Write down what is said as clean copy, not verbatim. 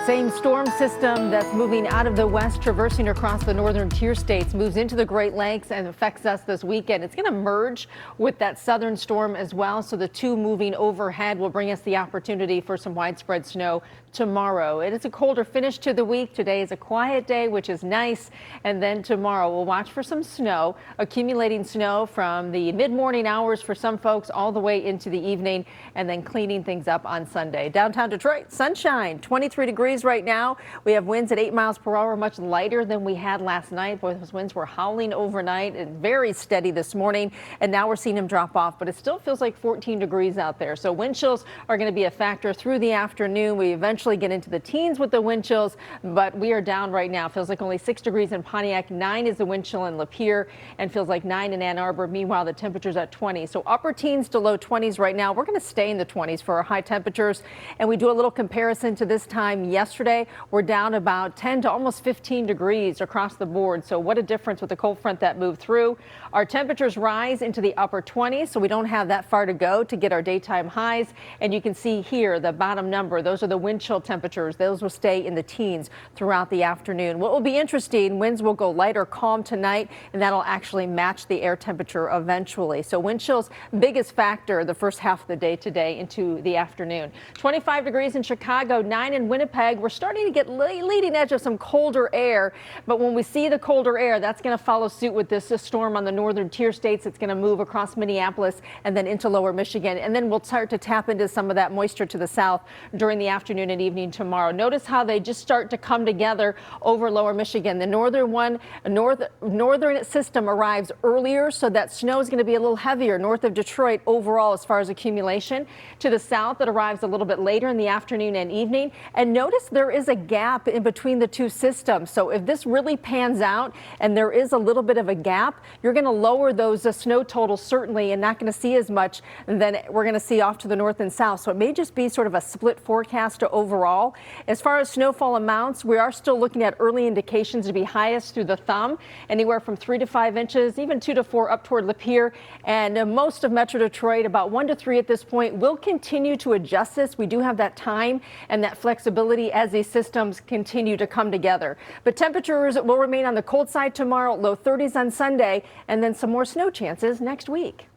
Same storm system that's moving out of the west, traversing across the northern tier states, moves into the Great Lakes and affects us this weekend. It's going to merge with that southern storm as well. So the two moving overhead will bring us the opportunity for some widespread snow tomorrow. It is a colder finish to the week. Today is a quiet day, which is nice. And then tomorrow we'll watch for some snow, accumulating snow from the mid-morning hours for some folks all the way into the evening, and then cleaning things up on Sunday. Downtown Detroit, sunshine, 23 degrees right now. We have winds at 8 miles per hour, much lighter than we had last night. Boy, those winds were howling overnight and very steady this morning. And now we're seeing them drop off, but it still feels like 14 degrees out there. So wind chills are going to be a factor through the afternoon. We eventually get into the teens with the wind chills, but we are down right now. Feels like only 6 degrees in Pontiac, 9 is the wind chill in Lapeer, and feels like 9 in Ann Arbor. Meanwhile, the temperature's at 20. So upper teens to low 20s right now. We're going to stay in the 20s for our high temperatures. And we do a little comparison to this time yesterday. We're down about 10 to almost 15 degrees across the board. So what a difference with the cold front that moved through. Our temperatures rise into the upper 20s, so we don't have that far to go to get our daytime highs. And you can see here the bottom number. Those are the wind chill temperatures. Those will stay in the teens throughout the afternoon. What will be interesting, winds will go light or calm tonight, and that'll actually match the air temperature eventually. So wind chills, biggest factor the first half of the day today into the afternoon. 25 degrees in Chicago, 9 in Winnipeg. We're starting to get leading edge of some colder air, but when we see the colder air, that's going to follow suit with this storm on the northern tier states. It's going to move across Minneapolis and then into lower Michigan, and then we'll start to tap into some of that moisture to the south during the afternoon and evening tomorrow. Notice how they just start to come together over lower Michigan. The northern system arrives earlier, so that snow is going to be a little heavier north of Detroit overall as far as accumulation. To the south, it arrives a little bit later in the afternoon and evening. And notice there is a gap in between the two systems. So if this really pans out and there is a little bit of a gap, you're going to lower those snow totals certainly, and not going to see as much than we're going to see off to the north and south. So it may just be sort of a split forecast overall. As far as snowfall amounts, we are still looking at early indications to be highest through the thumb, anywhere from 3 to 5 inches, even 2 to 4 up toward Lapeer. And most of Metro Detroit, about 1 to 3 at this point. We'll continue to adjust this. We do have that time and that flexibility as these systems continue to come together. But temperatures will remain on the cold side tomorrow, low 30s on Sunday, and then some more snow chances next week.